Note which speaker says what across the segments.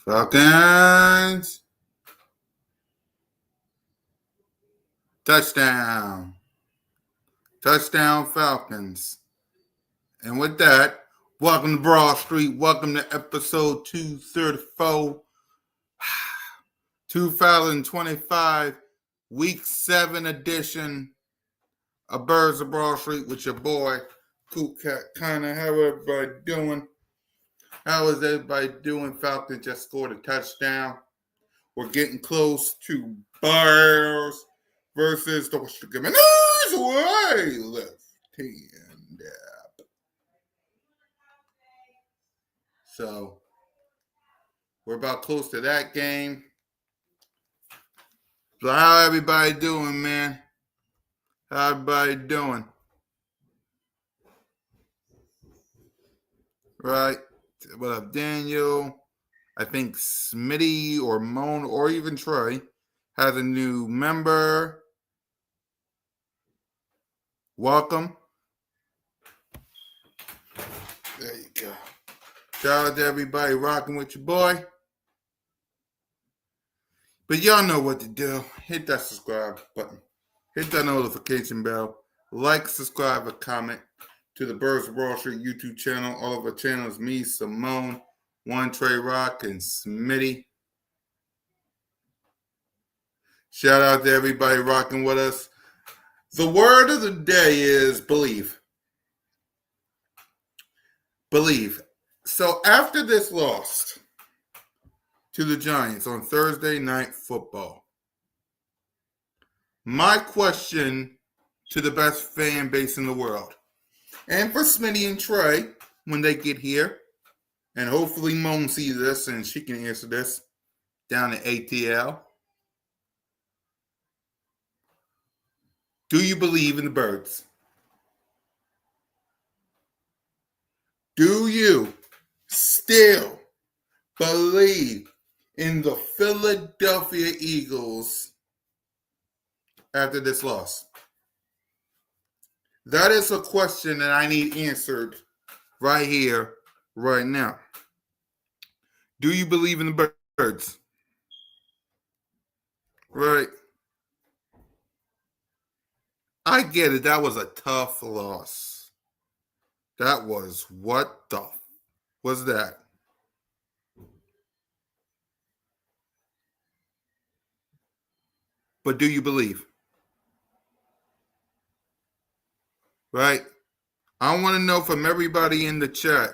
Speaker 1: Falcons. Touchdown. Touchdown Falcons. And with that, welcome to Broad Street. Welcome to episode 234, 2025, week 7 edition of Birds of Broad Street with your boy, Cool Cat. How everybody doing? How is everybody doing? Falcons just scored a touchdown. We're getting close to Bears versus the Commanders. Way left hand up. So we're about close to that game. So how everybody doing, man? How everybody doing? Right. What up, Daniel? I think Smitty or Moan or even Trey has a new member. Welcome. There you go. Shout out to everybody rocking with your boy. But y'all know what to do. Hit that subscribe button. Hit that notification bell. Like, subscribe, or comment to the Birds of Broad Street YouTube channel. All of our channels, me, Simone, One Trey Rock, and Smitty. Shout out to everybody rocking with us. The word of the day is believe. Believe. So after this loss to the Giants on Thursday Night Football, my question to the best fan base in the world, and for Smitty and Trey when they get here, and hopefully Moan sees this and she can answer this down at ATL. Do you believe in the Birds? Do you still believe in the Philadelphia Eagles after this loss? That is a question that I need answered right here, right now. Do you believe in the Birds? Right. I get it. That was a tough loss. That was what the was that? But do you believe? Right? I want to know from everybody in the chat,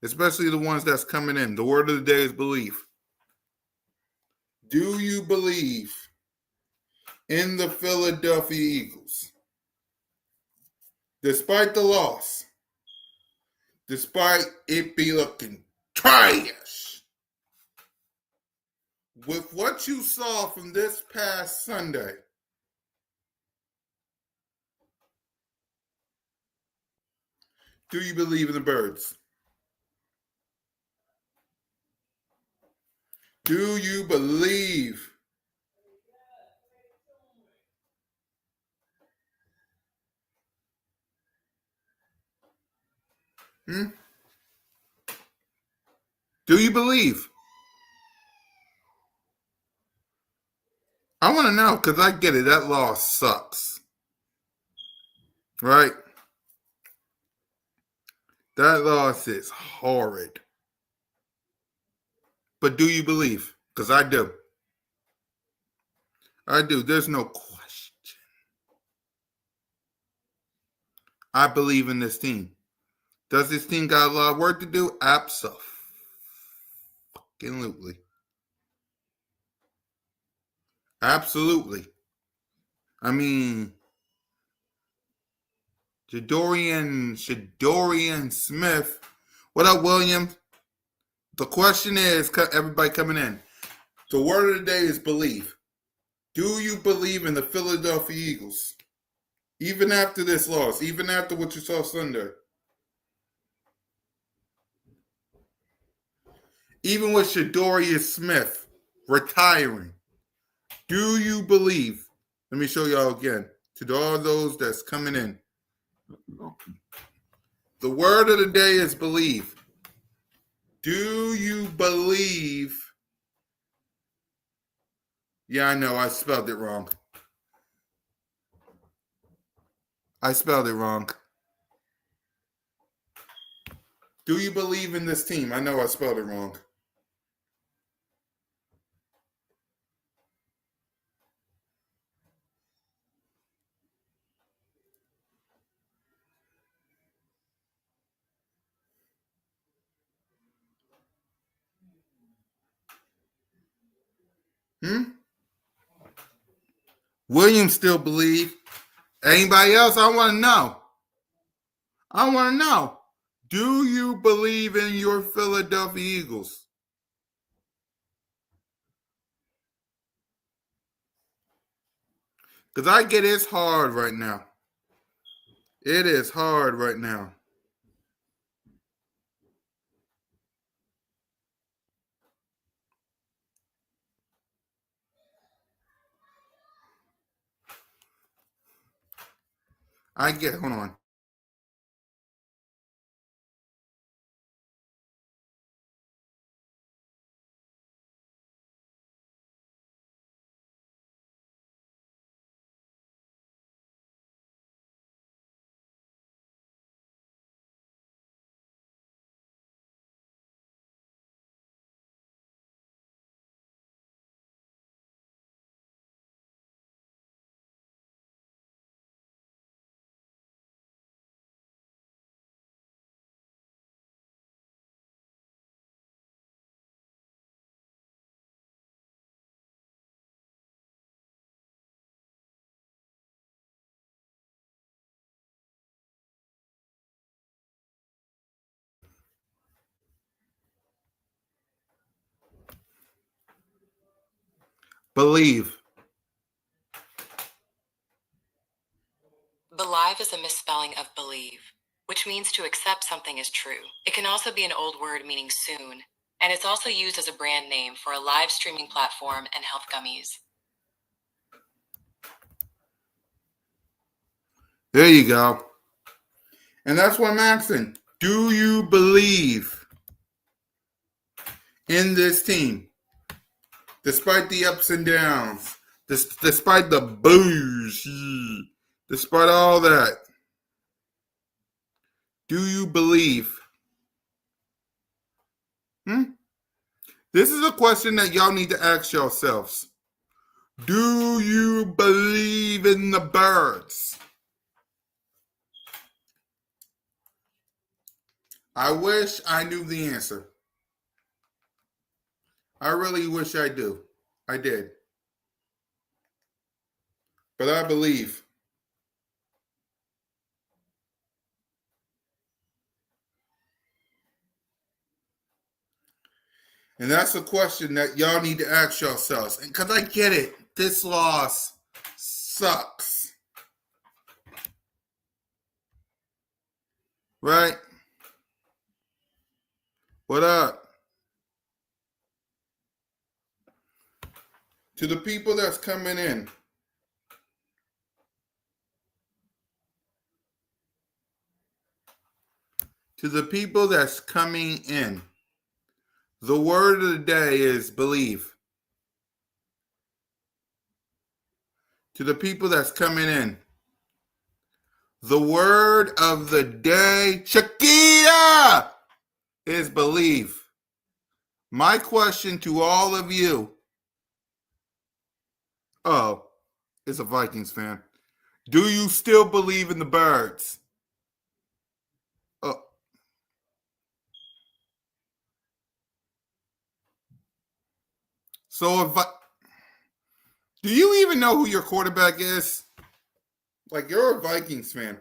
Speaker 1: especially the ones that's coming in. The word of the day is belief. Do you believe in the Philadelphia Eagles? Despite the loss, despite it be looking trash, with what you saw from this past Sunday, do you believe in the Birds? Do you believe? Do you believe? I want to know because I get it. That loss sucks. Right? That loss is horrid. But do you believe? Because I do. I do. There's no question. I believe in this team. Does this team got a lot of work to do? Absolutely. Absolutely. I mean, Jadorian Smith. What up, William? The question is, everybody coming in. The word of the day is believe. Do you believe in the Philadelphia Eagles? Even after this loss, even after what you saw Sunday. Even with Jadorian Smith retiring, do you believe? Let me show y'all again. To all those that's coming in. The word of the day is believe. Do you believe? Yeah, I know. I spelled it wrong. Do you believe in this team? I know I spelled it wrong. William still believe. Anybody else? I want to know. Do you believe in your Philadelphia Eagles? Because I get it's hard right now. It is hard right now. Hold on. Believe.
Speaker 2: Believe is a misspelling of believe, which means to accept something as true. It can also be an old word meaning soon, and it's also used as a brand name for a live streaming platform and health gummies.
Speaker 1: There you go. And that's what I'm asking. Do you believe in this team? Despite the ups and downs, despite the boos, despite all that, do you believe? This is a question that y'all need to ask yourselves. Do you believe in the birds? I wish I knew the answer. I really wish I do. I did. But I believe. And that's a question that y'all need to ask yourselves. And because I get it, this loss sucks. Right? What up? To the people that's coming in. To the people that's coming in. The word of the day is believe. To the people that's coming in. The word of the day, Shakira, is believe. My question to all of you. Oh, it's a Vikings fan. Do you still believe in the birds? So do you even know who your quarterback is? Like, you're a Vikings fan.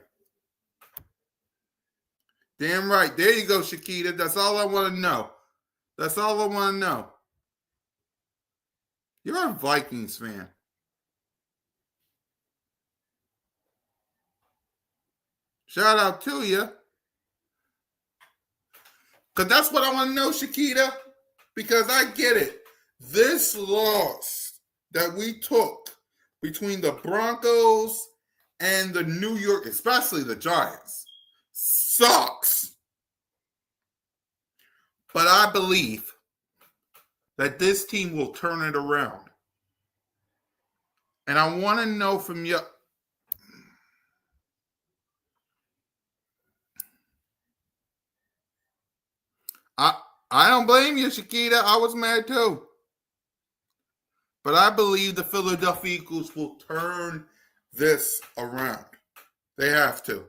Speaker 1: Damn right. There you go, Shakita. That's all I want to know. That's all I want to know. You're a Vikings fan. Shout out to you. Because that's what I want to know, Shakita. Because I get it. This loss that we took between the Broncos and the New York, especially the Giants, sucks. But I believe that this team will turn it around. And I want to know from you. I don't blame you, Shakita. I was mad too. But I believe the Philadelphia Eagles will turn this around. They have to.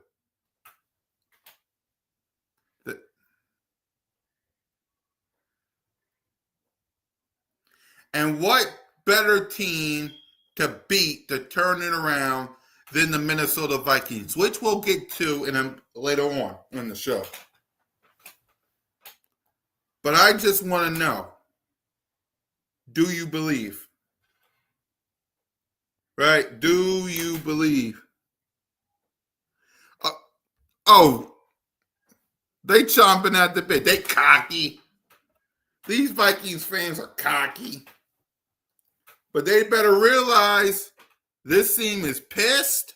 Speaker 1: And what better team to beat to turn it around than the Minnesota Vikings, which we'll get to later on in the show. But I just want to know, do you believe? Right? Do you believe? They chomping at the bit. They cocky. These Vikings fans are cocky. But they better realize this team is pissed.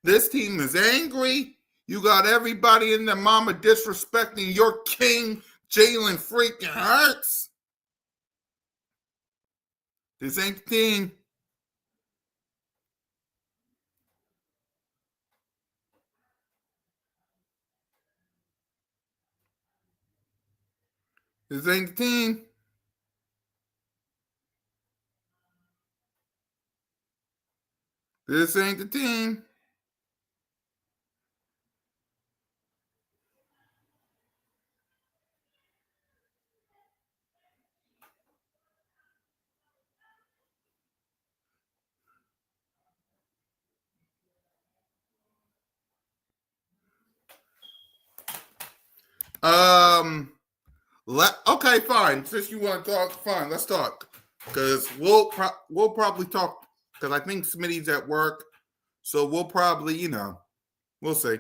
Speaker 1: This team is angry. You got everybody in their mama disrespecting your king, Jalen freaking Hurts. This ain't the team. This ain't the team. This ain't the team. Okay, fine. Since you want to talk, fine. Let's talk. Because we'll probably talk. Because I think Smitty's at work, so we'll probably, we'll see.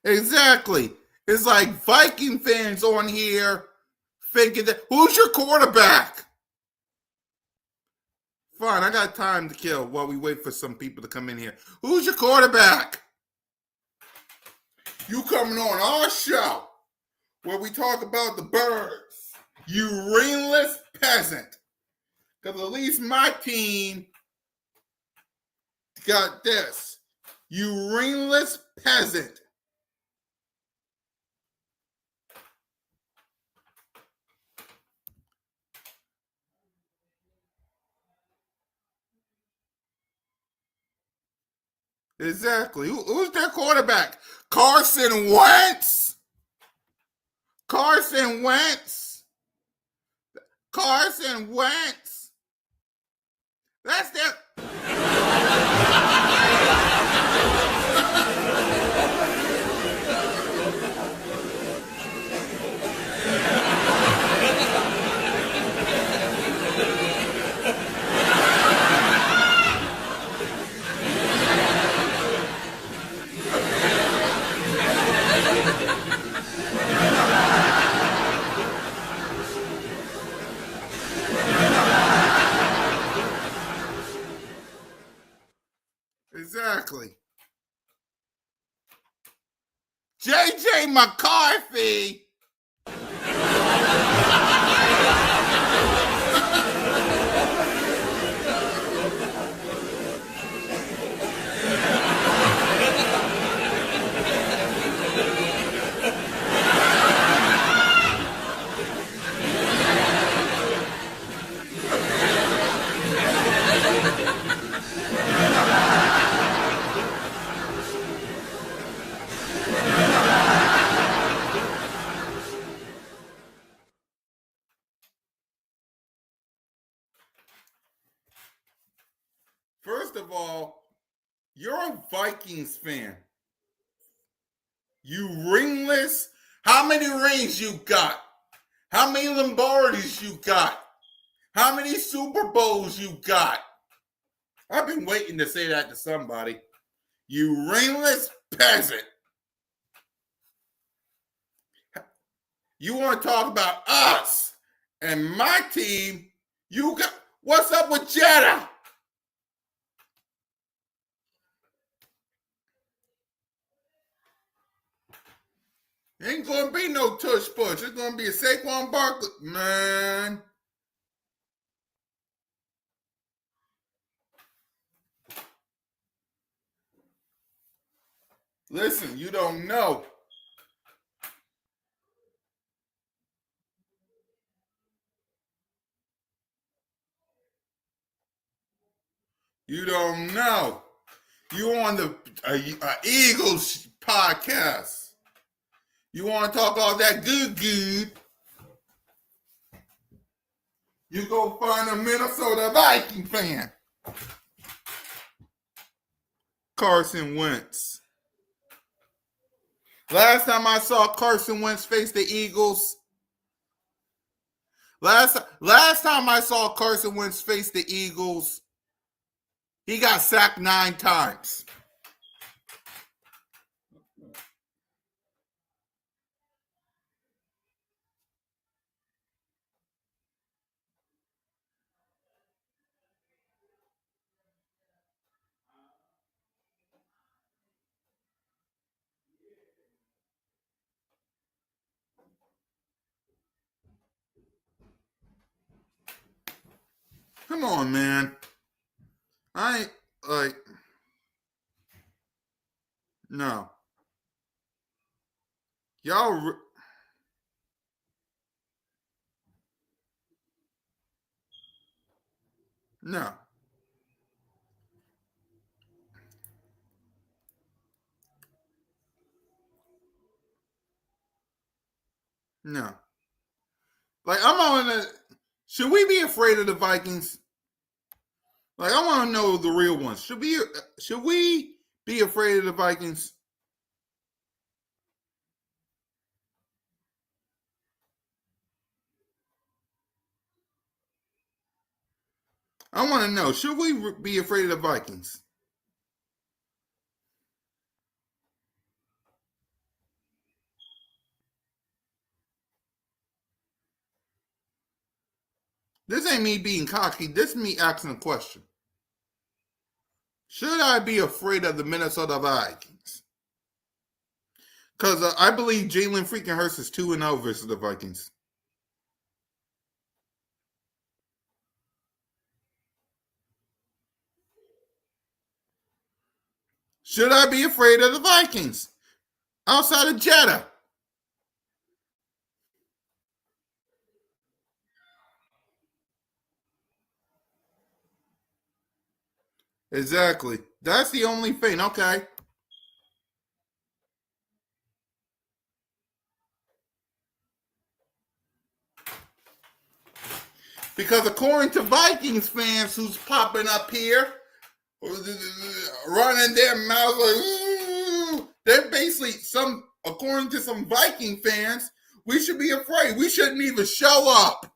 Speaker 1: Exactly. It's like Viking fans on here thinking that who's your quarterback? Fine, I got time to kill while we wait for some people to come in here. Who's your quarterback? You coming on our show where we talk about the birds, you ringless peasant. Because at least my team got this. You ringless peasant. Exactly. Who's their quarterback? Carson Wentz? Carson Wentz? Carson Wentz? That's their... Exactly. J.J. McCarthy. of all, you're a Vikings fan. You ringless. How many rings you got? How many Lombardis you got? How many Super Bowls you got? I've been waiting to say that to somebody. You ringless peasant. You want to talk about us and my team? You got what's up with Jetta? Ain't gonna be no tush push. It's gonna be a Saquon Barkley, man. Listen, you don't know. You don't know. You on the Eagles podcast. You want to talk all that good. You go find a Minnesota Viking fan. Carson Wentz. Last time I saw Carson Wentz face the Eagles. Last time I saw Carson Wentz face the Eagles, he got sacked 9 times. Come on, man. I ain't like no. Y'all no. No. Like I'm on the should we be afraid of the Vikings? Like I want to know the real ones. Should we be afraid of the Vikings? I want to know. Should we be afraid of the Vikings? This ain't me being cocky. This is me asking a question. Should I be afraid of the Minnesota Vikings? Because I believe Jalen freaking Hurts is 2-0 versus the Vikings. Should I be afraid of the Vikings? Outside of Jetta. Exactly. That's the only thing. Okay. Because according to Vikings fans who's popping up here, running their mouth like, ooh, they're basically according to some Viking fans, we should be afraid. We shouldn't even show up.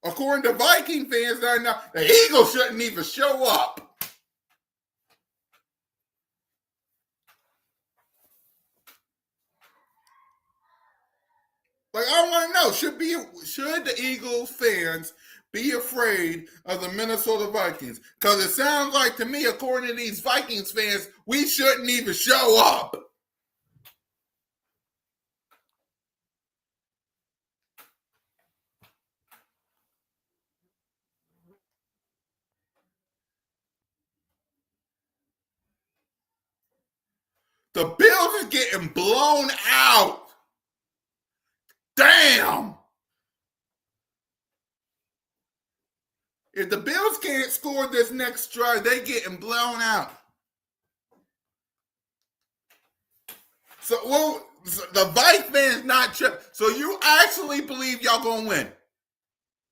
Speaker 1: According to Viking fans, the Eagles shouldn't even show up. Like I want to know, should the Eagles fans be afraid of the Minnesota Vikings? Because it sounds like to me, according to these Vikings fans, we shouldn't even show up. The Bills are getting blown out. Damn. If the Bills can't score this next drive, they getting blown out. So, the Vikings fans not tripping. So you actually believe y'all gonna win?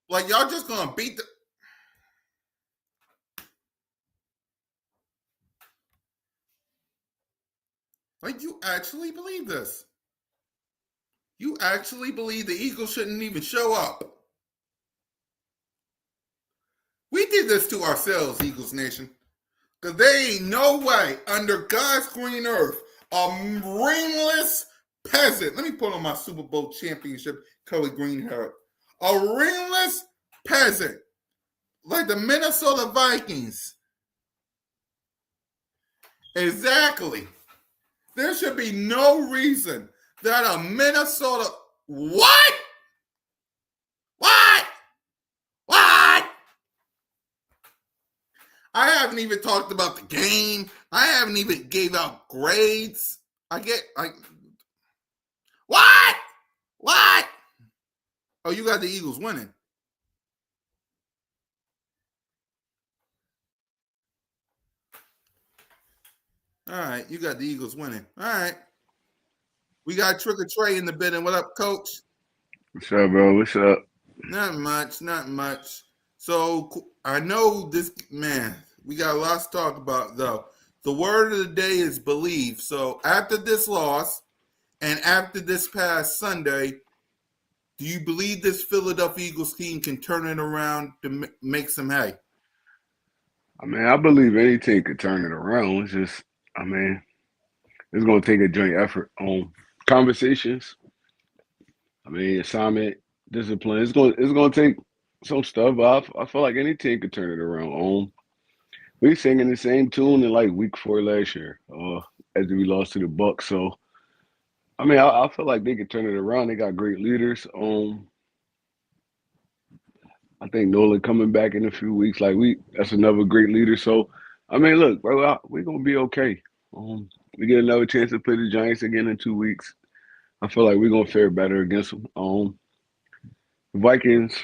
Speaker 1: Like y'all just gonna beat the? Like, you actually believe this? You actually believe the Eagles shouldn't even show up? We did this to ourselves, Eagles Nation. Because there ain't no way under God's green earth a ringless peasant. Let me put on my Super Bowl championship color green hat. A ringless peasant like the Minnesota Vikings. Exactly. There should be no reason that a Minnesota. What? What? What? I haven't even talked about the game. I haven't even gave out grades. What? What? Oh, you got the Eagles winning. All right, you got the Eagles winning. All right. We got Trick or Trey in the building. What up, Coach?
Speaker 3: What's up, bro? What's up?
Speaker 1: Not much, not much. So I know this, man, we got a lot to talk about, though. The word of the day is believe. So after this loss and after this past Sunday, do you believe this Philadelphia Eagles team can turn it around to make some hay?
Speaker 3: I mean, I believe any team could turn it around. It's just, I mean, it's going to take a joint effort on conversations. I mean, assignment, discipline. It's going to take some stuff, but I feel like any team could turn it around. We singing the same tune in like week 4 last year, as we lost to the Bucks. So, I mean, I feel like they could turn it around. They got great leaders. I think Nolan coming back in a few weeks, that's another great leader. So, I mean, look, bro, we're gonna be okay. We get another chance to play the Giants again in 2 weeks. I feel like we're gonna fare better against them. The Vikings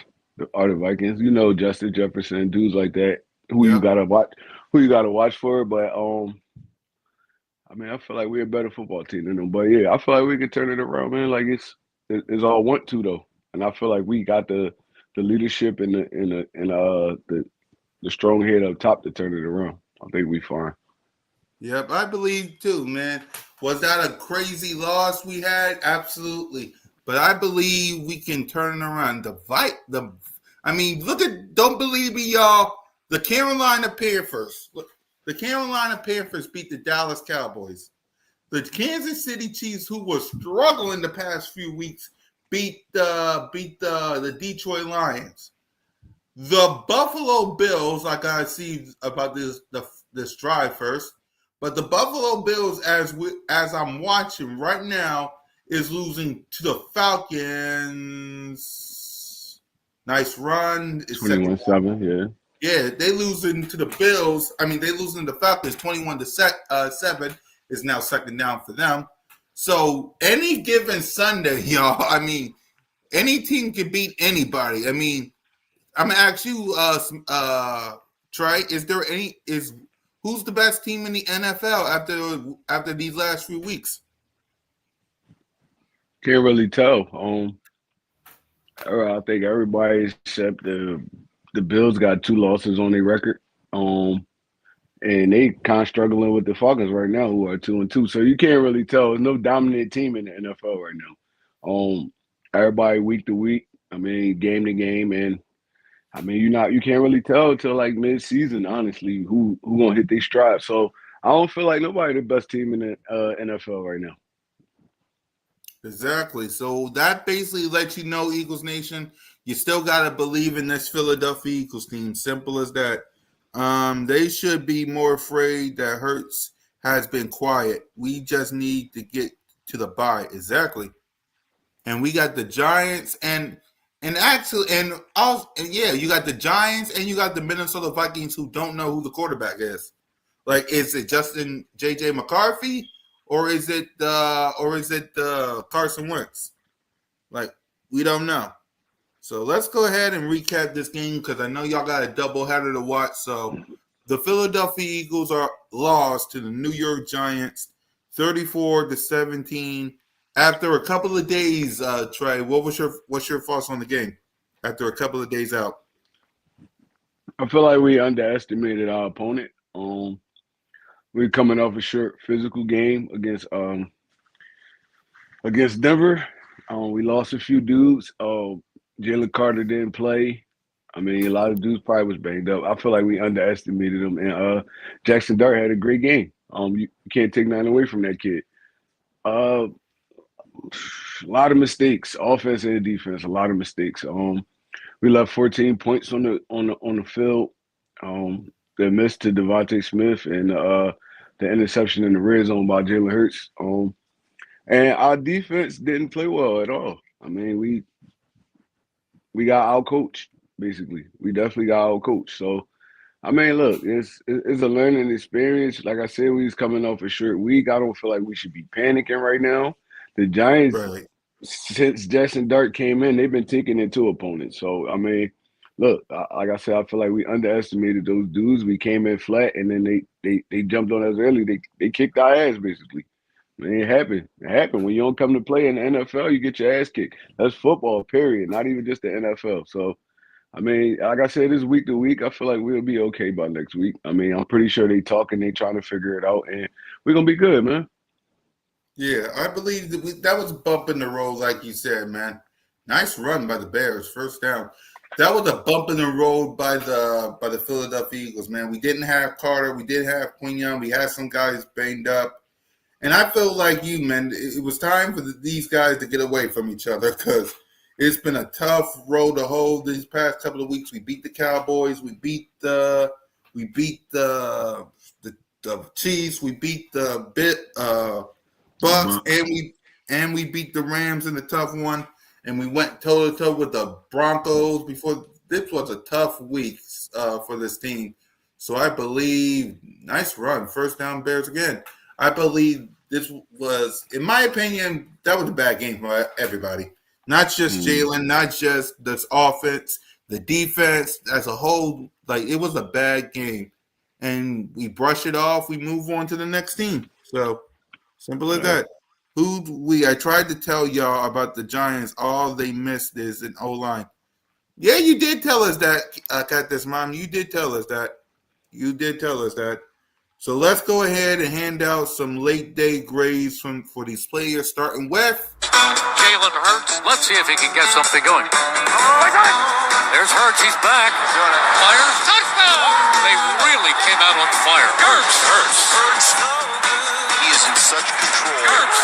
Speaker 3: are the Vikings. You know, Justin Jefferson, dudes like that,
Speaker 1: Yep.
Speaker 3: who you gotta watch for. But I mean, I feel like we're a better football team than them. But yeah, I feel like we can turn it around, man. Like it's all want to though, and I feel like we got the leadership and the strong head up top to turn it around. I think we fine.
Speaker 1: Yep, I believe too, man. Was that a crazy loss we had? Absolutely. But I believe we can turn it around. I mean, look at, don't believe me, y'all. The Carolina Panthers. Look, the Carolina Panthers beat the Dallas Cowboys. The Kansas City Chiefs, who were struggling the past few weeks, beat the Detroit Lions. The Buffalo Bills, I gotta see about this drive first. But the Buffalo Bills, as I'm watching right now, is losing to the Falcons. Nice run. It's
Speaker 3: 21-7, yeah.
Speaker 1: Yeah, they losing to the Bills. I mean, they losing to the Falcons 21-7 is now second down for them. So any given Sunday, y'all, I mean, any team can beat anybody. I mean, I'm gonna ask you, Trey, who's the best team in the NFL after these last few weeks?
Speaker 3: Can't really tell. I think everybody except the Bills got 2 losses on their record. And they kind of struggling with the Falcons right now, who are 2-2. So you can't really tell. There's no dominant team in the NFL right now. Everybody week to week. I mean, game to game, and I mean, you can't really tell until like mid-season, honestly, who gonna hit their stride. So I don't feel like nobody the best team in the NFL right now.
Speaker 1: Exactly. So that basically lets you know, Eagles Nation, you still gotta believe in this Philadelphia Eagles team. Simple as that. They should be more afraid that Hurts has been quiet. We just need to get to the bye. Exactly. And we got the Giants and yeah, you got the Giants and you got the Minnesota Vikings who don't know who the quarterback is. Like, is it Justin JJ McCarthy or is it Carson Wentz? Like, we don't know. So let's go ahead and recap this game because I know y'all got a doubleheader to watch. So the Philadelphia Eagles are lost to the New York Giants, 34-17. After a couple of days, Trey, what's your thoughts on the game after a couple of days out?
Speaker 3: I feel like we underestimated our opponent. we're coming off a short physical game against Denver. We lost a few dudes. Jalen Carter didn't play. I mean, a lot of dudes probably was banged up. I feel like we underestimated him. And Jackson Dart had a great game. You can't take nothing away from that kid. Uh, a lot of mistakes, offense and defense. A lot of mistakes. We left 14 points on the field. The miss to Devontae Smith and the interception in the red zone by Jalen Hurts. And our defense didn't play well at all. I mean, we got outcoached, basically. We definitely got outcoached. So, I mean, look, it's a learning experience. Like I said, we was coming off a short week. I don't feel like we should be panicking right now. The Giants,
Speaker 1: Right.
Speaker 3: since Jackson Dart came in, they've been taking it to opponents. So, I mean, look, like I said, I feel like we underestimated those dudes. We came in flat, and then they jumped on us early. They kicked our ass, basically. Man, it happened. It happened. When you don't come to play in the NFL, you get your ass kicked. That's football, period. Not even just the NFL. So, I mean, like I said, it's week to week. I feel like we'll be okay by next week. I mean, I'm pretty sure they talking, they trying to figure it out, and we're gonna be good, man.
Speaker 1: Yeah, I believe that was a bump in the road, like you said, man. Nice run by the Bears, first down. That was a bump in the road by the Philadelphia Eagles, man. We didn't have Carter, we did have Quinion, we had some guys banged up, and I feel like you, man. It was time for these guys to get away from each other because it's been a tough road to hold these past couple of weeks. We beat the Cowboys, we beat the Chiefs, we beat the Bucks, and we beat the Rams in the tough one, and we went toe to toe with the Broncos before. This was a tough week for this team, so I believe nice run, first down Bears again. I believe this was, in my opinion, that was a bad game for everybody, not just Jalen, not just this offense, the defense as a whole. Like it was a bad game, and we brush it off. We move on to the next team. So. Simple as that. I tried to tell y'all about the Giants. All they missed is an O line. Yeah, you did tell us that, Cat This Mom. You did tell us that. You did tell us that. So let's go ahead and hand out some late day grades for these players, starting with
Speaker 4: Jalen Hurts. Let's see if he can get something going. There's Hurts. He's back. Fires. Touchdown. They really came out on fire. Hurts.
Speaker 5: He is in such control.
Speaker 4: Hurts.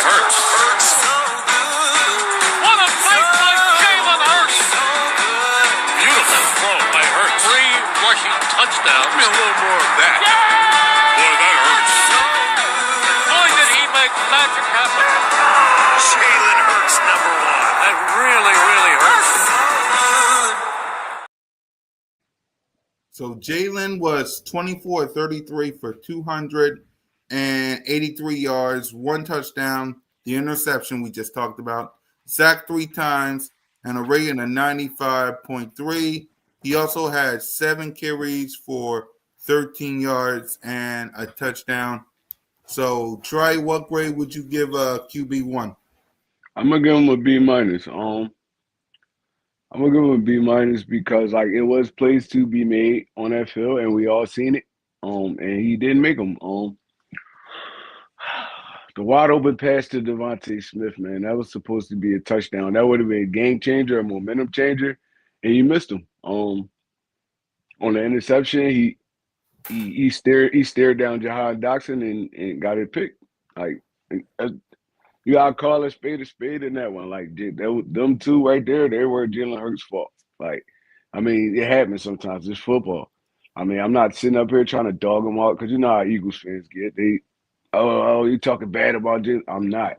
Speaker 4: What a play by Jalen Hurts. Beautiful throw by Hurts. 3 rushing touchdowns. Give me a little more of that. Boy, that hurts. Boy, did he make magic happen.
Speaker 5: Jalen Hurts, number 1.
Speaker 4: That really, really hurts.
Speaker 1: So Jalen was 24-33 for 283 yards, 1 touchdown, the interception we just talked about, sacked 3 times, and a rating of 95.3. He also had 7 carries for 13 yards and a touchdown. So, Trey, what grade would you give QB1?
Speaker 3: I'm gonna give him a B minus. I'm gonna give him a B minus because like it was plays to be made on that field, and we all seen it. And he didn't make them. The wide open pass to Devontae Smith, man, that was supposed to be a touchdown. That would have been a game changer, a momentum changer, and he missed him. On the interception, he stared down Jahan Doxson and got it picked. Like you gotta call a spade in that one. Like them two right there, they were Jalen Hurts' fault. Like, I mean, it happens sometimes. It's football. I mean, I'm not sitting up here trying to dog them out because you know how Eagles fans get. You talking bad about Jalen? I'm not.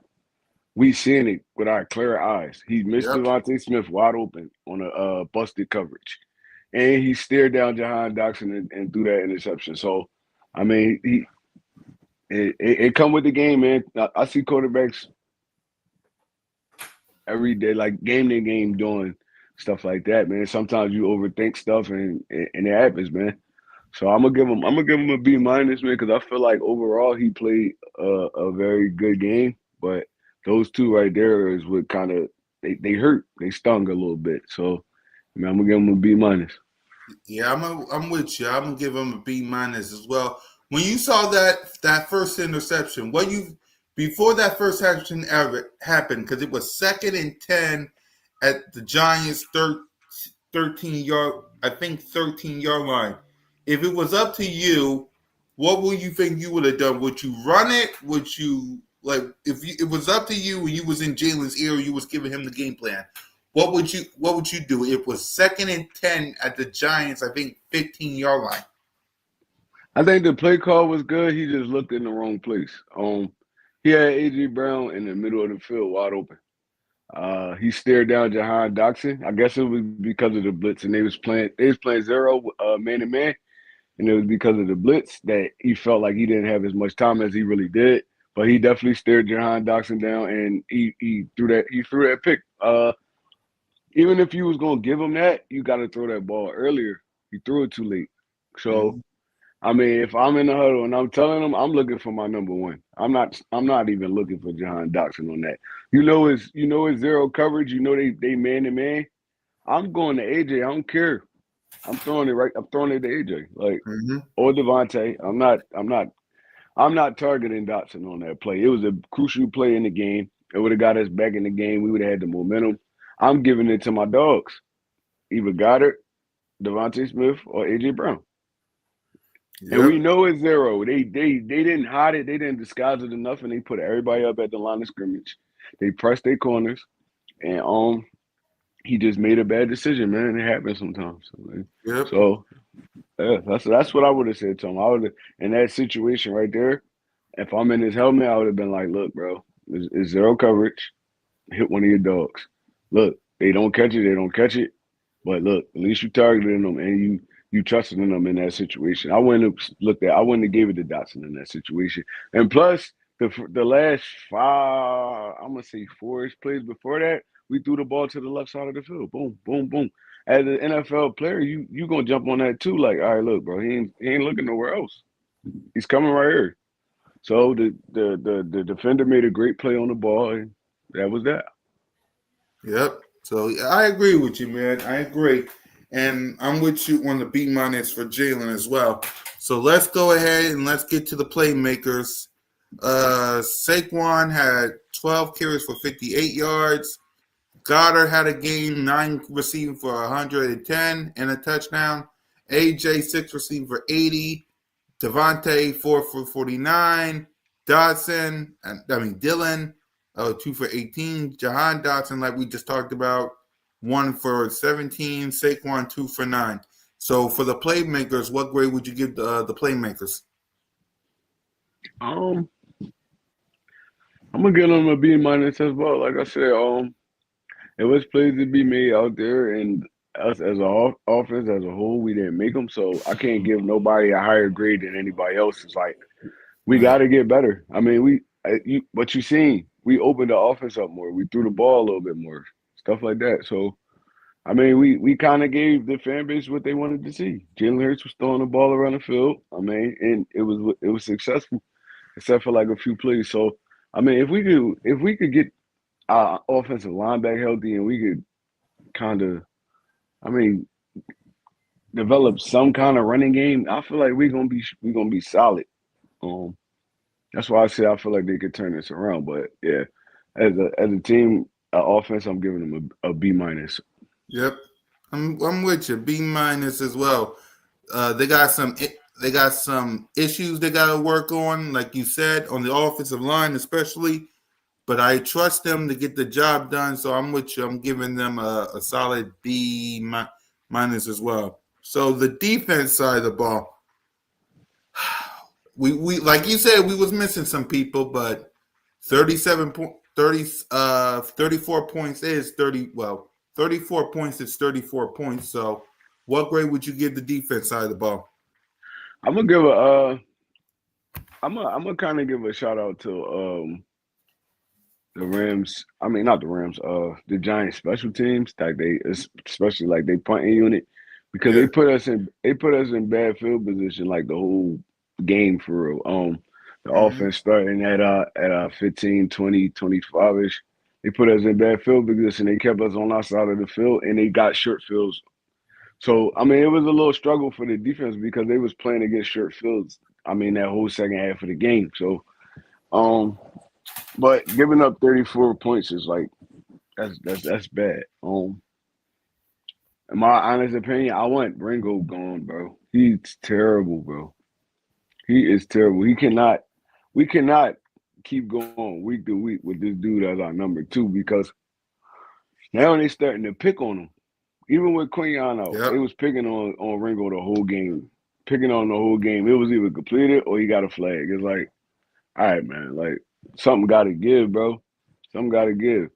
Speaker 3: We seeing it with our clear eyes. He missed Devontae Smith wide open on a busted coverage, and he stared down Jahan Doxson and threw that interception. So, I mean, it come with the game, man. I see quarterbacks every day, like game to game, doing stuff like that, man. Sometimes you overthink stuff, and it happens, man. So I'm gonna give him a B minus, man, because I feel like overall he played a very good game, but those two right there is what kind of they hurt, they stung a little bit. So, I mean, I'm gonna give him a B minus.
Speaker 1: Yeah, I'm with you. I'm gonna give him a B minus as well. when you saw that first interception, what you before that first action ever happened, because it was 2nd and 10 at the Giants' 13-yard, I think 13-yard line. If it was up to you, what would you think you would have done? Would you run it? Would you like it was up to you and you was in Jalen's ear, you was giving him the game plan? What would you do? It was 2nd and 10 at the Giants, I think 15-yard line.
Speaker 3: I think the play call was good. He just looked in the wrong place. He had AJ Brown in the middle of the field wide open. He stared down Jahan Dotson. I guess it was because of the blitz, and they was playing zero man to man, and it was because of the blitz that he felt like he didn't have as much time as he really did. But he definitely stared Jahan Dotson down, and he threw that pick. Even if you was gonna give him that, you got to throw that ball earlier. He threw it too late. So I mean, if I'm in the huddle and I'm telling them, I'm looking for my number one. I'm not even looking for Jahan Dotson on that. It's zero coverage. They man to man. I'm going to AJ. I don't care. I'm throwing it to AJ. Like or Devontae. I'm not targeting Dotson on that play. It was a crucial play in the game. It would have got us back in the game. We would have had the momentum. I'm giving it to my dogs. Either Goddard, Devontae Smith, or AJ Brown.
Speaker 1: Yep.
Speaker 3: And we know it's zero. They didn't hide it. They didn't disguise it enough, and they put everybody up at the line of scrimmage. They pressed their corners, and he just made a bad decision, man. It happens sometimes.
Speaker 1: Yep.
Speaker 3: So yeah, that's what I would have said to him. I would have in that situation right there. If I'm in his helmet, I would have been like, "Look, bro, it's zero coverage. Hit one of your dogs. Look, they don't catch it. They don't catch it. But look, at least you targeted them, and you trusted in them in that situation. I wouldn't have gave it to Dotson in that situation. And plus, the last I'm gonna say 4-ish plays before that, we threw the ball to the left side of the field. Boom, boom, boom. As an NFL player, you gonna jump on that too. Like, all right, look, bro, he ain't looking nowhere else. He's coming right here. So the defender made a great play on the ball, and that was that.
Speaker 1: Yep. So I agree with you, man. I agree. And I'm with you on the B- for Jalen as well. So let's go ahead and let's get to the playmakers. Saquon had 12 carries for 58 yards. Goddard had a game, 9 receiving for 110 and a touchdown. AJ 6 receiving for 80. Devontae 4 for 49. Dylan 2 for 18. Jahan Dotson, like we just talked about, 1 for 17. Saquon 2 for 9. So for the playmakers, what grade would you give the playmakers?
Speaker 3: I'm gonna give them a B- as well. Like I said, it was plays to be made out there, and us as an offense as a whole, we didn't make them. So I can't give nobody a higher grade than anybody else. It's like we got to get better. I mean, what you seen? We opened the offense up more. We threw the ball a little bit more, stuff like that. So I mean, we kind of gave the fan base what they wanted to see. Jalen Hurts was throwing the ball around the field. I mean, and it was successful, except for like a few plays. So I mean, if we could get our offensive line back healthy, and we could kind of, I mean, develop some kind of running game, I feel like we're gonna be solid. That's why I say I feel like they could turn this around. But yeah, as a team, offense, I'm giving them a B-.
Speaker 1: Yep, I'm with you. B- as well. They got some issues they got to work on, like you said, on the offensive line especially. But I trust them to get the job done. So I'm with you. I'm giving them a solid B- as well. So the defense side of the ball, we like you said, we was missing some people, but 34 points is 34 points is 34 points. So what grade would you give the defense side of the ball?
Speaker 3: I'm gonna kind of give a shout out to the Rams. I mean, not the Rams. The Giants special teams, like especially like they punting unit, because
Speaker 1: Yeah.
Speaker 3: they put us in bad field position like the whole game for real. The offense starting at 15, 20, 25-ish. They put us in bad field position. They kept us on our side of the field, and they got short fields. So I mean, it was a little struggle for the defense because they was playing against short fields that whole second half of the game. So, but giving up 34 points is like that's bad. In my honest opinion, I want Ringo gone, bro. He's terrible, bro. He is terrible. We cannot keep going week to week with this dude as our number two because now they starting to pick on him. Even with Quinyon out,
Speaker 1: Yep.
Speaker 3: they was picking on Ringo the whole game. Picking on the whole game. It was either completed or he got a flag. It's like, all right, man, like something got to give, bro. Something got to give.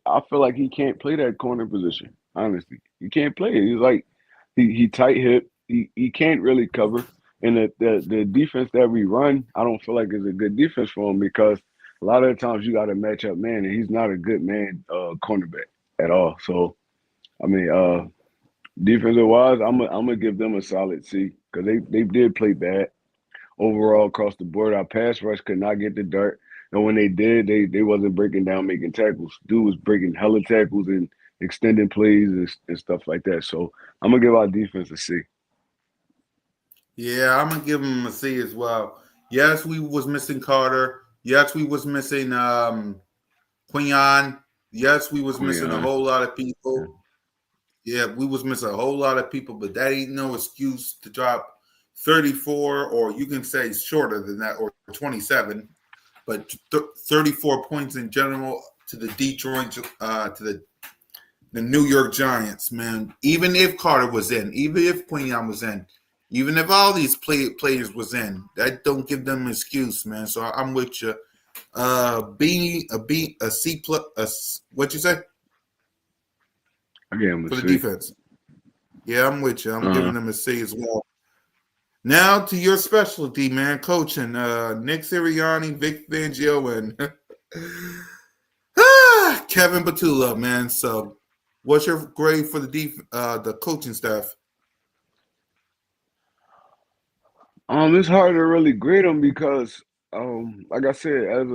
Speaker 3: I feel like he can't play that corner position. Honestly, he can't play it. He's like, he tight hip. He can't really cover. And the defense that we run, I don't feel like is a good defense for him because a lot of the times you got to match up man, and he's not a good man cornerback at all. So I mean, defensive wise, I'm gonna give them a solid C because they did play bad overall across the board. Our pass rush could not get the dirt, and when they did, they wasn't breaking down making tackles. Dude was breaking hella tackles and extending plays and stuff like that. So I'm gonna give our defense a C.
Speaker 1: Yeah, I'm gonna give him a C as well. Yes, we was missing Carter. Yes, we was missing Quinyon. Yes, we was missing a
Speaker 3: Quinyon.
Speaker 1: whole lot of people. Yeah, we was missing a whole lot of people, but that ain't no excuse to drop 34, or you can say shorter than that, or 27. But 34 points in general to the Detroit, to the New York Giants, man. Even if Carter was in, even if Quinyon was in, even if all these players was in, that don't give them an excuse, man. So I'm with you. A C plus. What you say
Speaker 3: I gave him a
Speaker 1: for the
Speaker 3: C.
Speaker 1: defense? Yeah, I'm with you. I'm
Speaker 3: Uh-huh.
Speaker 1: giving them a C as well. Now to your specialty, man, coaching. Nick Sirianni, Vic Fangio, and Kevin Batula, man. So, what's your grade for the coaching staff?
Speaker 3: It's hard to really grade them because, like I said, as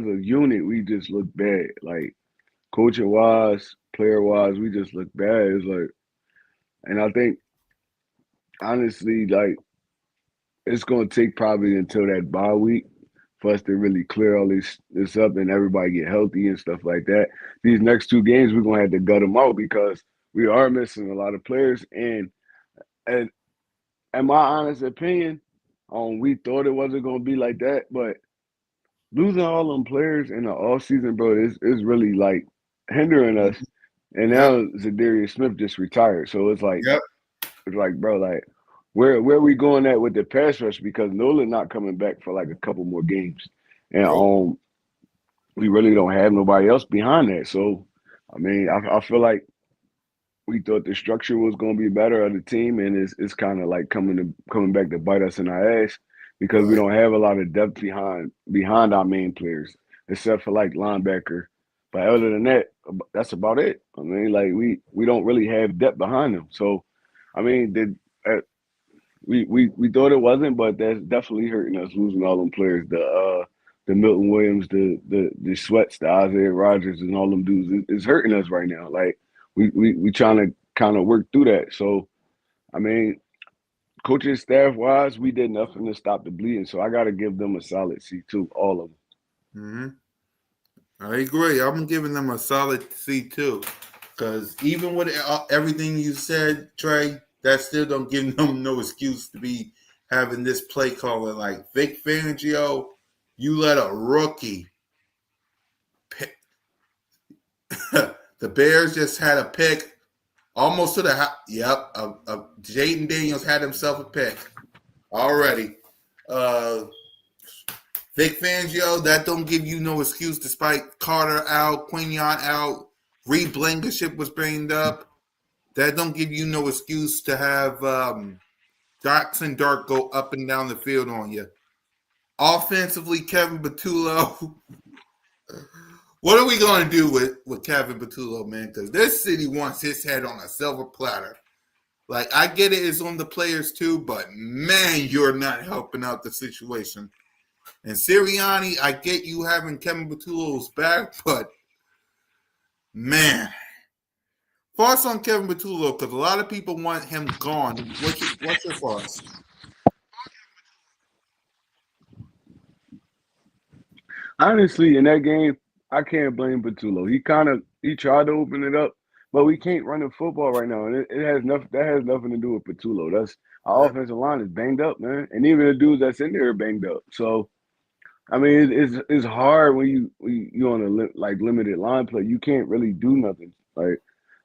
Speaker 3: a unit, we just look bad. Like coaching wise, player wise, we just look bad. It's like, and I think honestly, like it's gonna take probably until that bye week for us to really clear all this up and everybody get healthy and stuff like that. These next two games, we're gonna have to gut them out because we are missing a lot of players. And in my honest opinion, we thought it wasn't gonna be like that, but losing all them players in the off season, bro, is really like hindering us. And
Speaker 1: Yep,
Speaker 3: now Zadarius Smith just retired, so
Speaker 1: yep,
Speaker 3: it's like, bro, like where are we going at with the pass rush because Nolan not coming back for like a couple more games, and
Speaker 1: nope.
Speaker 3: we really don't have nobody else behind that. So I mean, I feel like we thought the structure was going to be better of the team, and it's kind of like coming back to bite us in our ass because we
Speaker 1: Right.
Speaker 3: don't have a lot of depth behind our main players, except for like linebacker. But other than that, that's about it. I mean, like we don't really have depth behind them. So, I mean, we thought it wasn't, but that's definitely hurting us losing all them players. The Milton Williams, the Sweats, the Isaiah Rogers, and all them dudes. It's hurting us right now. Like we trying to kind of work through that. So I mean, coaching staff wise, we did nothing to stop the bleeding. So I got to give them a solid C too, all of them.
Speaker 1: Hmm. I agree. I'm giving them a solid C too, because even with everything you said, Trey, that still don't give them no excuse to be having this play calling like Vic Fangio. You let a rookie pick. The Bears just had a pick almost to the house. Yep, Jaden Daniels had himself a pick already. Uh, Vic Fangio, that don't give you no excuse despite Carter out, Quinyon out, Reed Blankenship was banged up. That don't give you no excuse to have Dox and Dark go up and down the field on you. Offensively, Kevin Batullo. What are we going to do with Kevin Batullo, man? Because this city wants his head on a silver platter. Like, I get it, it's on the players too, but man, you're not helping out the situation. And Sirianni, I get you having Kevin Batullo's back, but man, thoughts on Kevin Batullo? Because a lot of people want him gone. What's your thoughts?
Speaker 3: Honestly, in that game, I can't blame Patulo. He tried to open it up, but we can't run the football right now, and it has nothing. That has nothing to do with Patulo. That's our
Speaker 1: Yep.
Speaker 3: offensive line is banged up, man, and even the dudes that's in there are banged up. So I mean, it's hard when you on a like limited line play. You can't really do nothing. Like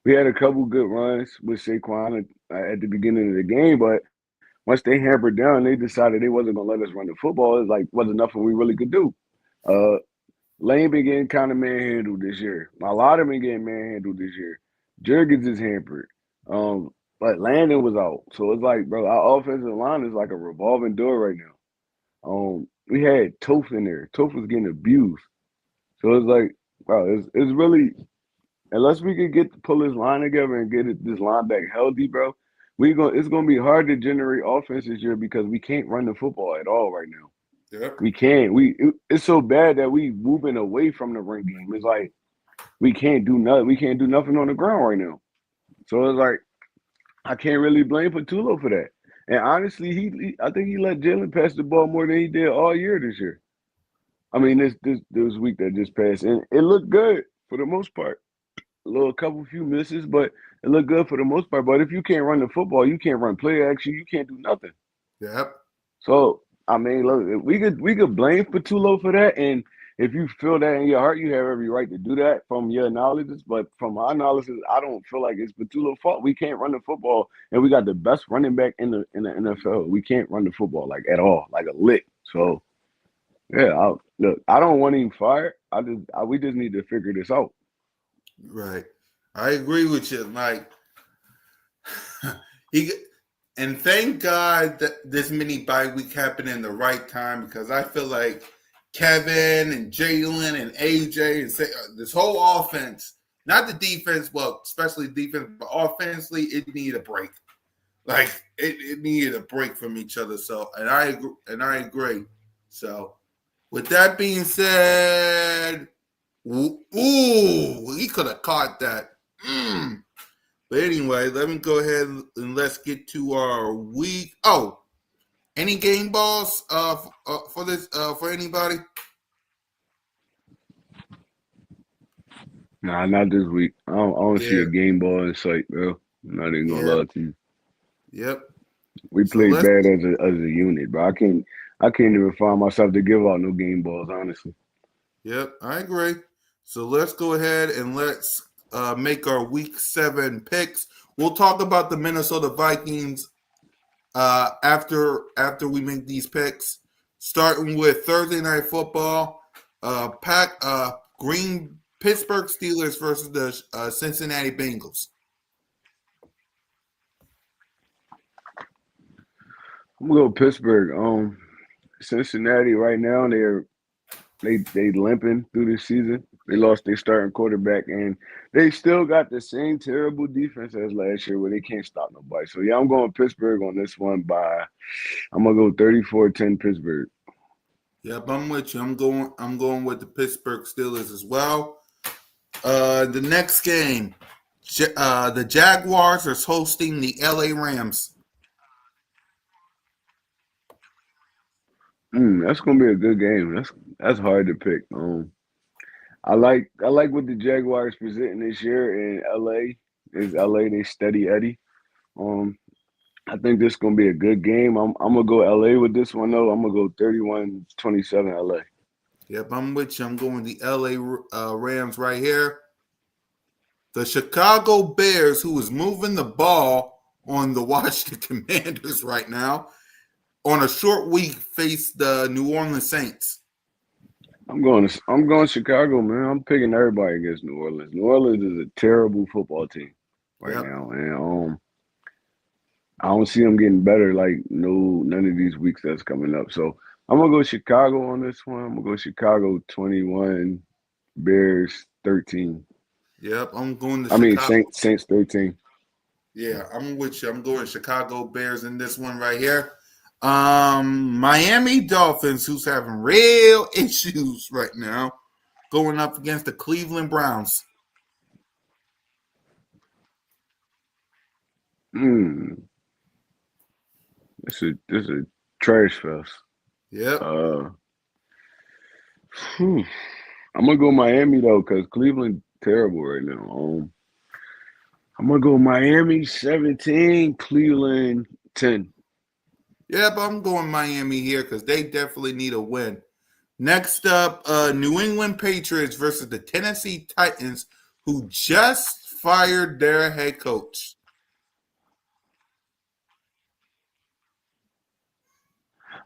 Speaker 3: we had a couple good runs with Saquon at the beginning of the game, but once they hampered down, they decided they wasn't gonna let us run the football. It's like wasn't nothing we really could do. Uh, Lane been getting kind of manhandled this year. A lot of been getting manhandled this year. Jurgens is hampered. Um, but Landon was out, so it's like, bro, our offensive line is like a revolving door right now. We had Toph in there. Toph was getting abused. So it's like, bro, it's really unless we could pull this line together and get this line back healthy, bro. It's gonna be hard to generate offense this year because we can't run the football at all right now.
Speaker 1: Yep.
Speaker 3: We can't. It's so bad that we moving away from the run game. It's like we can't do nothing. We can't do nothing on the ground right now. So it's like I can't really blame Patulo for that. And honestly, I think he let Jalen pass the ball more than he did all year this year. I mean, this week that just passed, and it looked good for the most part. Couple few misses, but it looked good for the most part. But if you can't run the football, you can't run play action, you can't do nothing.
Speaker 1: Yep.
Speaker 3: So I mean, look, we could blame Patulo for that, and if you feel that in your heart, you have every right to do that from your analysis. But from my analysis, I don't feel like it's Patulo's fault. We can't run the football, and we got the best running back in the NFL. We can't run the football like at all, like a lick. So yeah, look, I don't want him fired. We just need to figure this out.
Speaker 1: Right. I agree with you. Like he and thank God that this mini bye week happened in the right time because I feel like Kevin and Jalen and AJ and this whole offense, not the defense, well, especially defense, but offensively, it needed a break. Like it needed a break from each other. So, and I agree. So, with that being said, ooh, he could have caught that. But anyway, let me go ahead and let's get to our week. Oh, any game balls for this for anybody?
Speaker 3: Nah, not this week. I don't see
Speaker 1: Yeah,
Speaker 3: a game ball in sight, bro. I'm not even gonna
Speaker 1: yeah,
Speaker 3: lie to you.
Speaker 1: yep.
Speaker 3: We
Speaker 1: So
Speaker 3: played
Speaker 1: let's
Speaker 3: bad as a unit, bro. I can't even find myself to give out no game balls, honestly.
Speaker 1: Yep, I agree. So let's go ahead and let's make our week 7 picks. We'll talk about the Minnesota Vikings after we make these picks. Starting with Thursday night football, pack Green Pittsburgh Steelers versus the Cincinnati Bengals.
Speaker 3: I'm gonna go Pittsburgh. Cincinnati right now they limping through the season. They lost their starting quarterback, and they still got the same terrible defense as last year where they can't stop nobody. So yeah, I'm going Pittsburgh on this one I'm gonna go 34-10 Pittsburgh.
Speaker 1: Yep, I'm with you. I'm going with the Pittsburgh Steelers as well. The next game, the Jaguars are hosting the LA Rams.
Speaker 3: That's gonna be a good game. That's hard to pick. I like what the Jaguars presenting this year in LA. Is LA they steady Eddie? Um, I think this is gonna be a good game. I'm gonna go LA with this one though. I'm gonna go 31-27 LA.
Speaker 1: Yep, I'm with you. I'm going the LA Rams right here. The Chicago Bears, who is moving the ball on the Washington Commanders right now, on a short week, face the New Orleans Saints.
Speaker 3: I'm going Chicago, man. I'm picking everybody against New Orleans. New Orleans is a terrible football team right
Speaker 1: Yep.
Speaker 3: now, and I don't see them getting better like none of these weeks that's coming up. So I'm gonna go Chicago on this one. I'm gonna go Chicago 21, Bears 13.
Speaker 1: Yep. I'm going to
Speaker 3: I mean
Speaker 1: Chicago.
Speaker 3: Saints 13.
Speaker 1: Yeah, I'm with you. I'm going Chicago Bears in this one right here. Miami Dolphins, who's having real issues right now, going up against the Cleveland Browns.
Speaker 3: Mm, this is a trash fest.
Speaker 1: Yep.
Speaker 3: Uh, I'm gonna go Miami though, because Cleveland terrible right now. I'm gonna go Miami 17, Cleveland 10.
Speaker 1: Yeah, but I'm going Miami here because they definitely need a win. Next up, New England Patriots versus the Tennessee Titans, who just fired their head coach.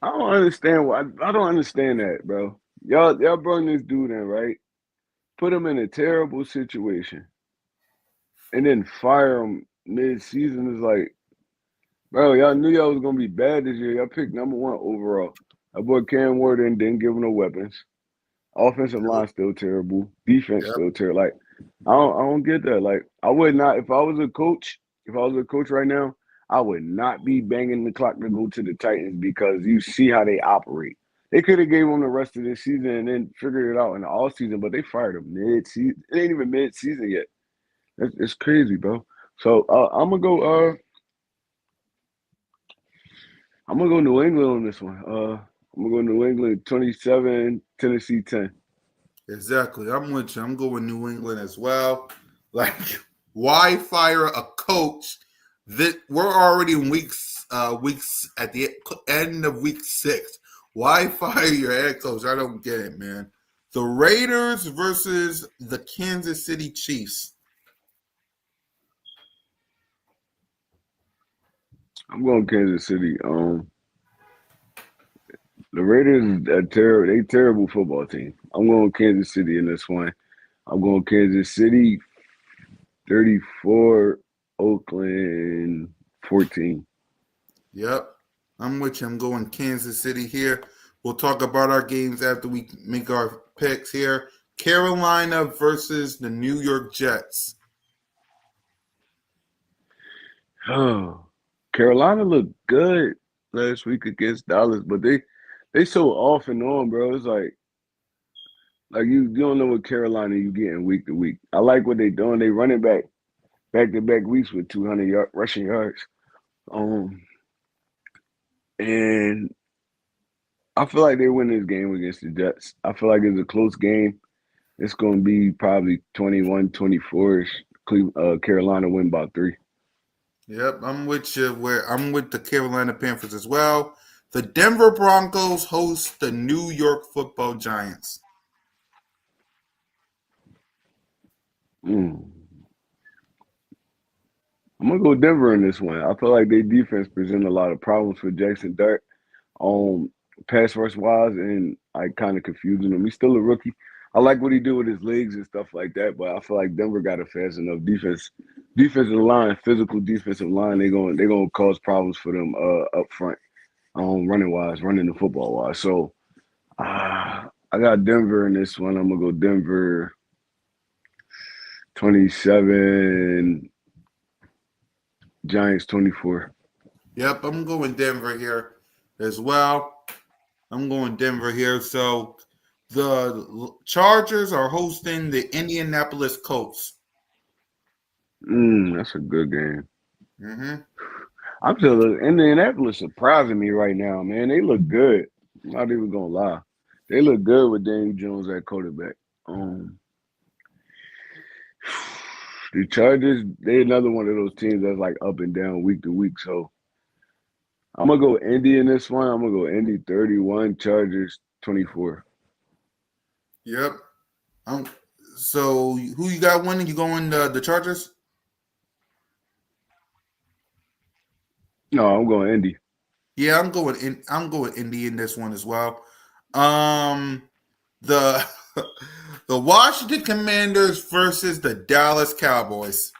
Speaker 3: I don't understand why. I don't understand that, bro. Y'all brought this dude in, right? Put him in a terrible situation, and then fire him mid-season. Is like, bro, y'all knew y'all was gonna be bad this year. Y'all picked number one overall. That boy Cam Warden didn't give him no weapons. Offensive line still terrible. Defense
Speaker 1: Yep.
Speaker 3: still terrible. Like, I don't get that. Like, I would not if I was a coach. If I was a coach right now, I would not be banging the clock to go to the Titans because you see how they operate. They could have gave him the rest of this season and then figured it out in the off season, but they fired him mid-season. It ain't even mid-season yet. It's crazy, bro. So I'm gonna go New England on this one. I'm gonna go New England 27, Tennessee 10.
Speaker 1: Exactly. I'm with you. I'm going New England as well. Like, why fire a coach that we're already in weeks at the end of week 6? Why fire your head coach? I don't get it, man. The Raiders versus the Kansas City Chiefs.
Speaker 3: I'm going Kansas City. The Raiders they terrible football team. I'm going Kansas City in this one. I'm going Kansas City 34, Oakland 14.
Speaker 1: Yep. I'm with you. I'm going Kansas City here. We'll talk about our games after we make our picks here. Carolina versus the New York Jets.
Speaker 3: Oh, Carolina looked good last week against Dallas, but they so off and on, bro. It's like you don't know what Carolina you getting week to week. I like what they doing. They running back to back weeks with 200 rushing yards. Um, and I feel like they win this game against the Jets. I feel like it's a close game. It's going to be probably 21-24ish. Carolina win by 3.
Speaker 1: Yep, I'm with you. I'm with the Carolina Panthers as well. The Denver Broncos host the New York Football Giants.
Speaker 3: Mm. I'm gonna go Denver in this one. I feel like their defense present a lot of problems for Jackson Dart on pass rush wise, and I kind of confusing him. He's still a rookie. I like what he do with his legs and stuff like that, but I feel like Denver got a fast enough defensive line, physical defensive line. They're gonna cause problems for them up front, running the football wise. So I got Denver in this one. I'm gonna go Denver 27, Giants 24.
Speaker 1: Yep, I'm going Denver here as well. I'm going Denver here. So the Chargers are hosting the Indianapolis Colts.
Speaker 3: That's a good game.
Speaker 1: Mm-hmm.
Speaker 3: I'm just Indianapolis surprising me right now, man. They look good. I'm not even gonna lie. They look good with Daniel Jones at quarterback. Um, the Chargers, they another one of those teams that's like up and down week to week. So I'm gonna go Indy in this one. I'm gonna go Indy 31, Chargers 24.
Speaker 1: Yep. So who you got winning? You going the Chargers?
Speaker 3: No, I'm going Indy.
Speaker 1: Yeah, I'm going Indy in this one as well. Um, the the Washington Commanders versus the Dallas Cowboys.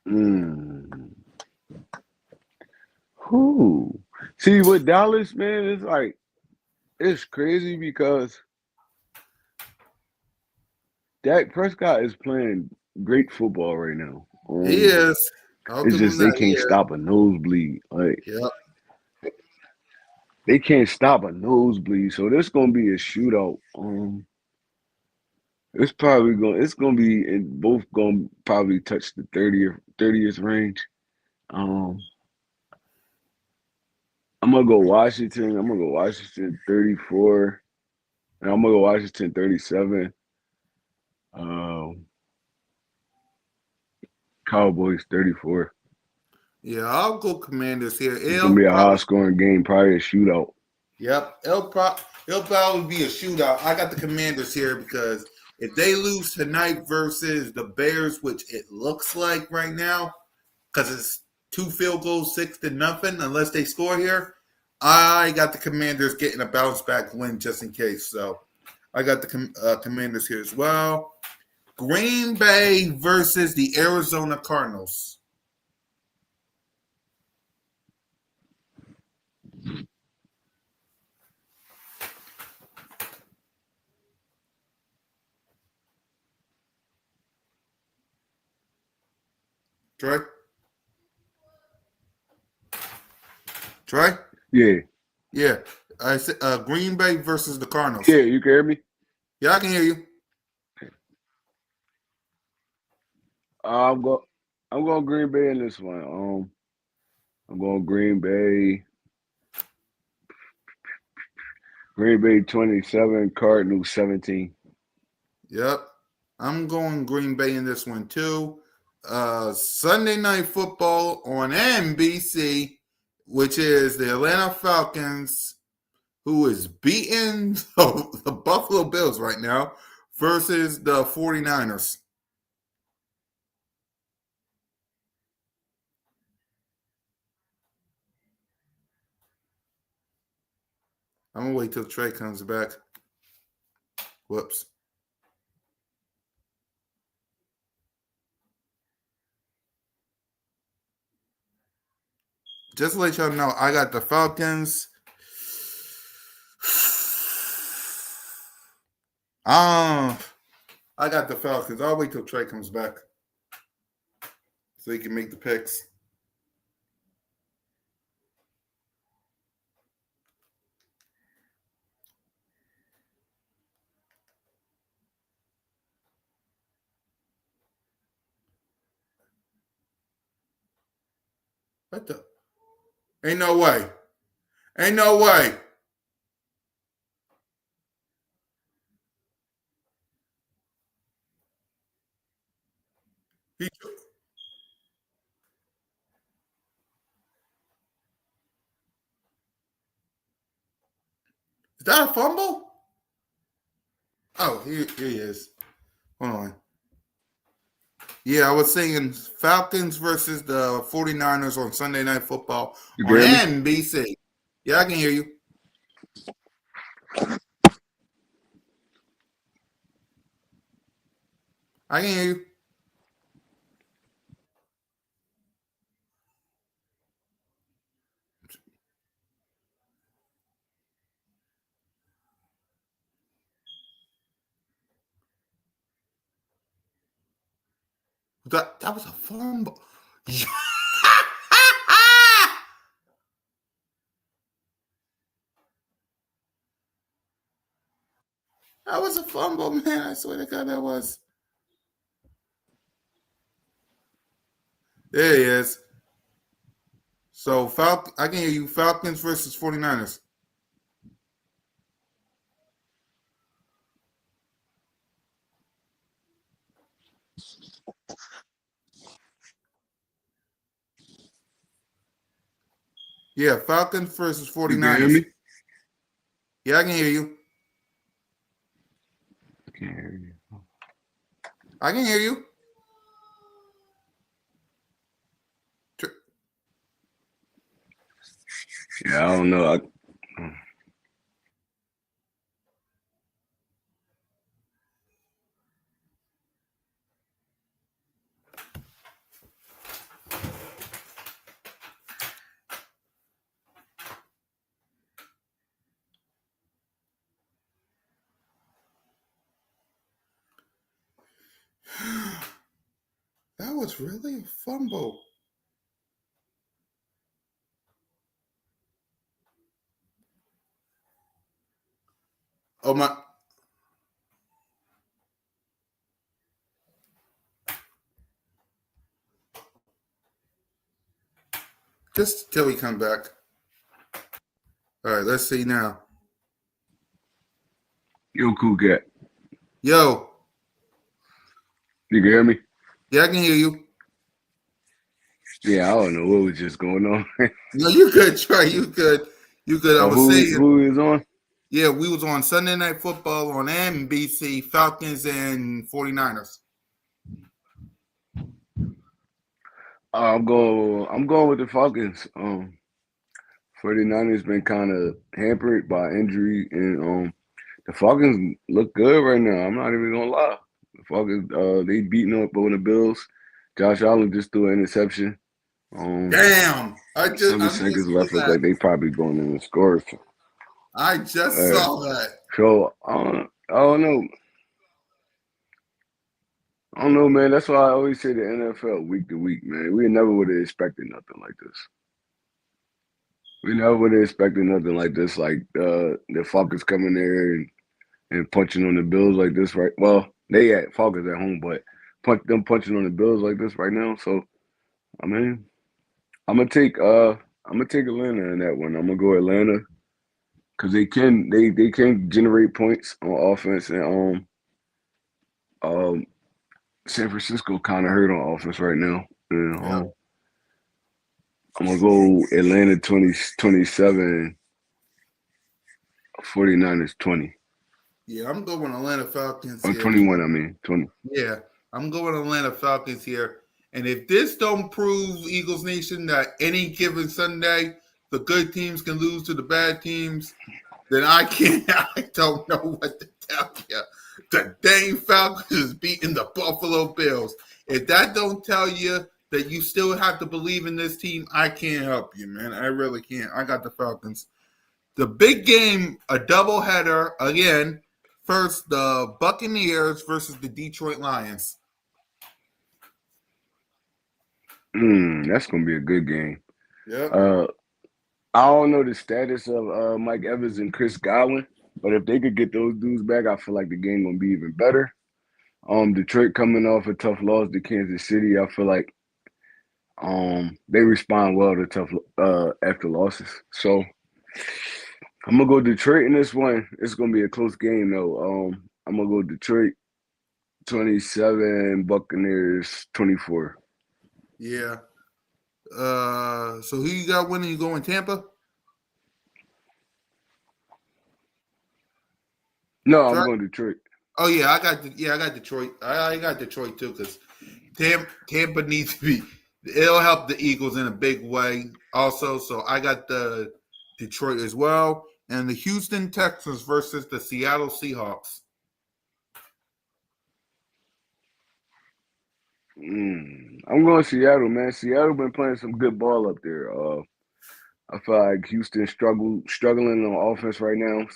Speaker 3: Mm. Who? See, with Dallas, man, it's crazy because Dak Prescott is playing great football right now.
Speaker 1: He is. I'll
Speaker 3: It's
Speaker 1: give him
Speaker 3: just they
Speaker 1: that. He
Speaker 3: can't
Speaker 1: is.
Speaker 3: stop a nosebleed. Like
Speaker 1: Yep.
Speaker 3: they can't stop a nosebleed. So there's gonna be a shootout. It's gonna be in both gonna probably touch the 30th range. Um I'm gonna go Washington. I'm gonna go Washington 34. And I'm gonna go Washington 37. Um, Cowboys 34.
Speaker 1: Yeah, I'll go Commanders here.
Speaker 3: It's gonna be a high scoring game, probably a shootout.
Speaker 1: Yep, it'll probably be a shootout. I got the Commanders here because if they lose tonight versus the Bears, which it looks like right now, because it's 2 field goals, 6-0, unless they score here, I got the Commanders getting a bounce back win just in case. So I got the Commanders here as well. Green Bay versus the Arizona Cardinals. Trey? Trey?
Speaker 3: Yeah.
Speaker 1: Yeah. I said Green Bay versus the Cardinals.
Speaker 3: Yeah, you can hear me?
Speaker 1: Yeah, I can hear you.
Speaker 3: I'm going Green Bay in this one. I'm going Green Bay. Green Bay 27, Cardinals 17.
Speaker 1: Yep. I'm going Green Bay in this one too. Sunday Night Football on NBC, which is the Atlanta Falcons, who is beating the Buffalo Bills right now, versus the 49ers. I'm going to wait till Trey comes back. Whoops. Just to let y'all know, I got the Falcons. I got the Falcons. I'll wait till Trey comes back so he can make the picks. What the? Ain't no way. Ain't no way. Is that a fumble? Oh, here he is. Hold on. Yeah, I was saying Falcons versus the 49ers on Sunday Night Football
Speaker 3: You can
Speaker 1: on
Speaker 3: hear me?
Speaker 1: NBC. Yeah, I can hear you. I can hear you. That was a fumble. That was a fumble, man. I swear to God, that was. There he is. So I can hear you. Falcons versus 49ers. Yeah, Falcons versus
Speaker 3: You can hear
Speaker 1: 49ers.
Speaker 3: me?
Speaker 1: Yeah, I can hear you.
Speaker 3: I can't hear you.
Speaker 1: I can hear you.
Speaker 3: Yeah, I don't know.
Speaker 1: That was really a fumble. Oh my! Just till he come back. All right, let's see now.
Speaker 3: Yo, cool cat.
Speaker 1: Yo,
Speaker 3: You can hear me?
Speaker 1: yeah, I can hear you.
Speaker 3: Yeah, I don't know what was just going on.
Speaker 1: No, you good, Trey. You good. You good. I was saying,
Speaker 3: who is on?
Speaker 1: yeah, we was on Sunday Night Football on NBC, Falcons and 49ers.
Speaker 3: I'm going with the Falcons. 49ers been kind of hampered by injury, and the Falcons look good right now. I'm not even gonna lie. The Falcons, they beating up on the Bills. Josh Allen just threw an interception.
Speaker 1: Damn. I
Speaker 3: 7
Speaker 1: missed
Speaker 3: seconds left. Look
Speaker 1: that.
Speaker 3: like they probably going in the score.
Speaker 1: I just saw that.
Speaker 3: So I don't know. I don't know, man. That's why I always say the NFL week to week, man. We never would have expected nothing like this. We never would have expected nothing like this. Like the Falcons coming there and punching on the Bills like this, right? Well, they at Falcons at home, but punching on the Bills like this right now. So I mean, I'm gonna take Atlanta in that one. I'm gonna go Atlanta because they can generate points on offense, and San Francisco kind of hurt on offense right now. And,
Speaker 1: Yeah.
Speaker 3: I'm gonna go Atlanta 27, 49ers 20.
Speaker 1: Yeah, I'm going Atlanta Falcons
Speaker 3: Or
Speaker 1: here.
Speaker 3: 21, I mean 20.
Speaker 1: Yeah, I'm going Atlanta Falcons here. And if this don't prove, Eagles Nation, that any given Sunday the good teams can lose to the bad teams, then I don't know what to tell you. The dang Falcons is beating the Buffalo Bills. If that don't tell you that you still have to believe in this team, I can't help you, man. I really can't. I got the Falcons. The big game, a doubleheader again. First, the Buccaneers versus the Detroit Lions.
Speaker 3: That's gonna be a good game.
Speaker 1: Yep.
Speaker 3: I don't know the status of Mike Evans and Chris Godwin, but if they could get those dudes back, I feel like the game gonna be even better. Detroit coming off a tough loss to Kansas City, I feel like they respond well to tough after losses. So I'm gonna go Detroit in this one. It's gonna be a close game though. I'm gonna go Detroit 27, Buccaneers 24.
Speaker 1: Yeah. So who you got winning? You going Tampa?
Speaker 3: No, I'm
Speaker 1: Detroit?
Speaker 3: going Detroit.
Speaker 1: Oh yeah, I got Detroit. I got Detroit too because Tampa needs to be. It'll help the Eagles in a big way also. So I got the Detroit as well, and the Houston Texans versus the Seattle Seahawks.
Speaker 3: I'm going Seattle, man. Seattle been playing some good ball up there. I feel like Houston struggling on offense right now.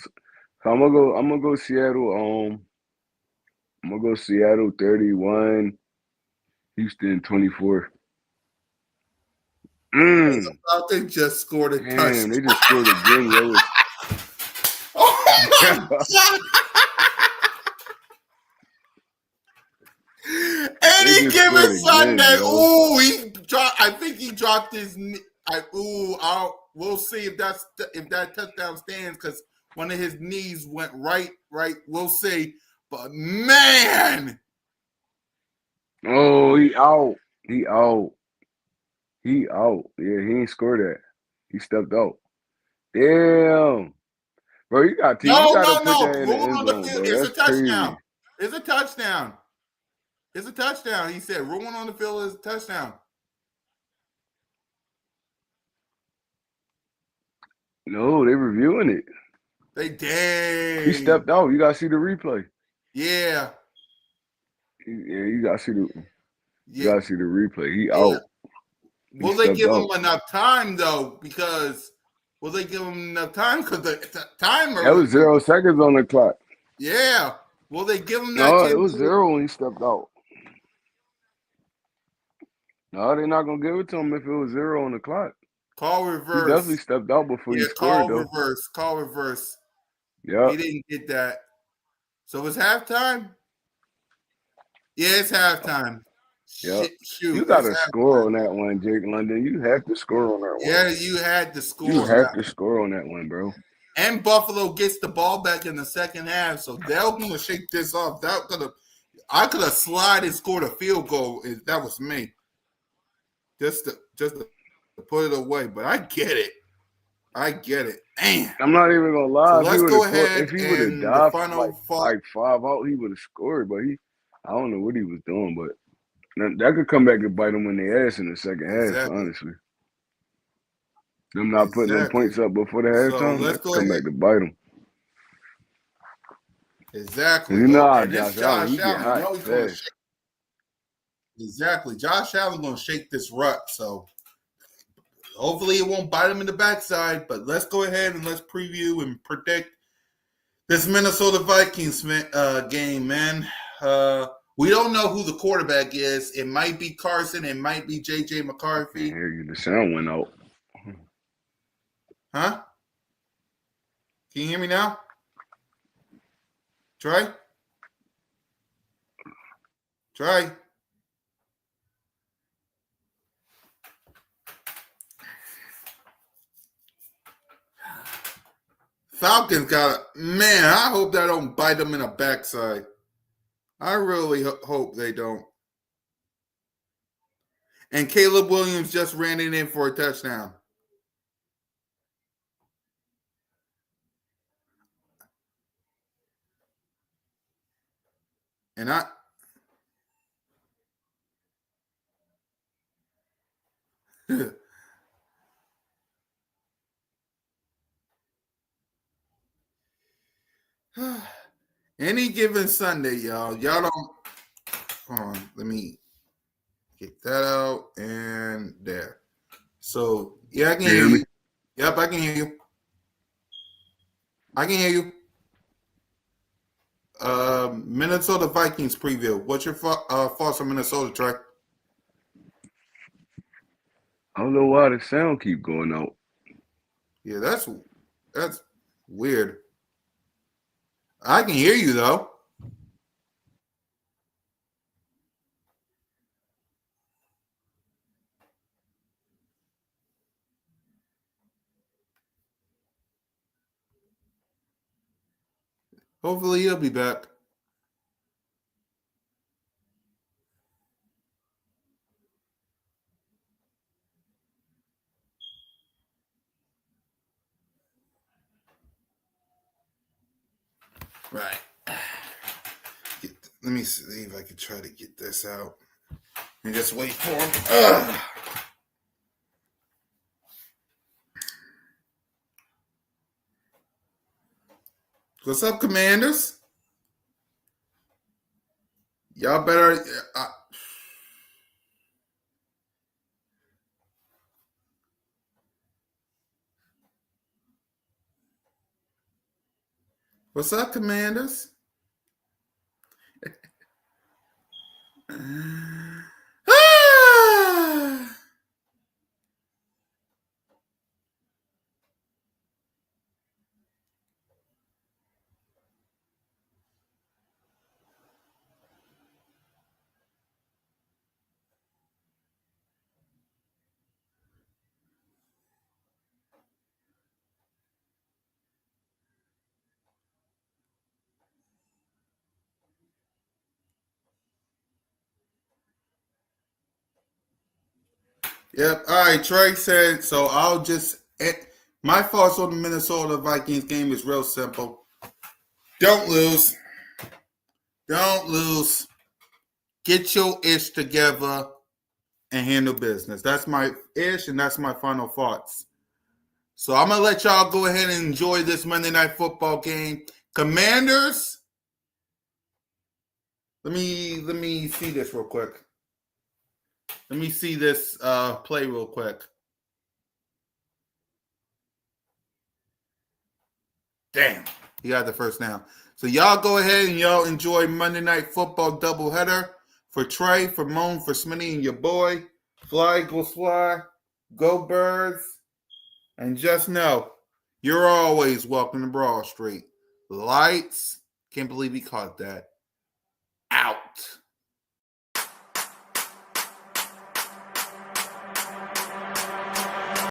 Speaker 3: So I'm gonna go Seattle. I'm gonna go Seattle 31, Houston 24.
Speaker 1: The Falcons just scored a
Speaker 3: Damn,
Speaker 1: touchdown.
Speaker 3: they just scored again, yo.
Speaker 1: Oh my god! Any
Speaker 3: just
Speaker 1: given
Speaker 3: scored again,
Speaker 1: Sunday,
Speaker 3: yo.
Speaker 1: he dropped. I think he dropped his knee. We'll see if that touchdown stands because one of his knees went right. We'll see. But man,
Speaker 3: Oh, he out. He out. He out. Yeah, he ain't scored that. He stepped out. Damn. Bro, you gotta put
Speaker 1: no,
Speaker 3: that in the
Speaker 1: rolling
Speaker 3: end
Speaker 1: on the
Speaker 3: zone,
Speaker 1: field.
Speaker 3: bro.
Speaker 1: It's a
Speaker 3: That's crazy.
Speaker 1: touchdown. It's a touchdown. It's a touchdown. He said, rolling on the field is a touchdown.
Speaker 3: No, they reviewing it.
Speaker 1: They dang.
Speaker 3: He stepped out. You gotta see the replay.
Speaker 1: Yeah.
Speaker 3: Yeah, you gotta see the
Speaker 1: Yeah.
Speaker 3: replay. He out.
Speaker 1: Will they give him enough time though? Because will they give him enough time? Because the timer.
Speaker 3: That was 0 seconds on the clock.
Speaker 1: Yeah. Will they give him that
Speaker 3: No,
Speaker 1: chance?
Speaker 3: it was 0 when he stepped out. No, they're not gonna give it to him if it was 0 on the clock.
Speaker 1: Call
Speaker 3: He
Speaker 1: reverse.
Speaker 3: definitely stepped out before he scored, though.
Speaker 1: Call reverse.
Speaker 3: Yeah.
Speaker 1: He didn't get that. So it's halftime? Yeah, it's halftime.
Speaker 3: Yep. You
Speaker 1: shoot,
Speaker 3: got to
Speaker 1: exactly.
Speaker 3: score on that one, Jake London. You have to score on that one.
Speaker 1: Yeah, you had to
Speaker 3: You
Speaker 1: score on
Speaker 3: have
Speaker 1: that.
Speaker 3: to score on that one, bro.
Speaker 1: And Buffalo gets the ball back in the second half, so they're going to shake this off. I could have slid and scored a field goal if that was me, just to put it away. But I get it. Man.
Speaker 3: I'm not even gonna
Speaker 1: So
Speaker 3: lie. If he
Speaker 1: let's
Speaker 3: would
Speaker 1: go
Speaker 3: have caught,
Speaker 1: ahead
Speaker 3: if he would have
Speaker 1: and the
Speaker 3: died from
Speaker 1: final thought.
Speaker 3: like 5 out, he would have scored. But I don't know what he was doing. But that could come back and bite him in the ass in the second half.
Speaker 1: Exactly.
Speaker 3: Honestly, them not putting them
Speaker 1: Exactly.
Speaker 3: points up before the
Speaker 1: So
Speaker 3: halftime,
Speaker 1: let's
Speaker 3: that could
Speaker 1: go
Speaker 3: come
Speaker 1: ahead.
Speaker 3: back to bite him.
Speaker 1: Exactly.
Speaker 3: And you know how
Speaker 1: And this
Speaker 3: Josh Allen, he
Speaker 1: Josh
Speaker 3: get
Speaker 1: Allen, you
Speaker 3: hot
Speaker 1: know he's going to
Speaker 3: fast.
Speaker 1: shake. Exactly. Josh Allen going to shake this rut. So hopefully it won't bite him in the backside. But let's go ahead and let's preview and predict this Minnesota Vikings game, man. We don't know who the quarterback is. It might be Carson. It might be J.J.
Speaker 3: I
Speaker 1: McCarthy.
Speaker 3: can't hear you. The sound went out.
Speaker 1: Huh? Can you hear me now? Trey? Falcons got it. Man, I hope that don't bite them in the backside. I really hope they don't. And Caleb Williams just ran it in for a touchdown. And any given Sunday, y'all don't. Hold on, let me get that out and there. So yeah, I can hear you. Yep, I can hear you. Minnesota Vikings preview. What's your thoughts on Minnesota, Trey?
Speaker 3: I don't know why the sound keep going out.
Speaker 1: Yeah, that's weird. I can hear you though. Hopefully he'll be back. Right. Let me see if I can try to get this out. And just wait for him. Ugh. What's up, Commanders? Y'all better. What's up, Commanders? Yep. All right. Trey said so. I'll just. My thoughts on the Minnesota Vikings game is real simple. Don't lose. Get your ish together and handle business. That's my ish, and that's my final thoughts. So I'm gonna let y'all go ahead and enjoy this Monday Night Football game. Commanders. Let me see this real quick. Let me see this play real quick. Damn, he got the first down. So y'all go ahead and y'all enjoy Monday Night Football doubleheader for Trey, for Moan, for Smitty, and your boy. Fly, Eagles fly. Go Birds. And just know, you're always welcome to Broad Street. Lights. Can't believe he caught that. Out.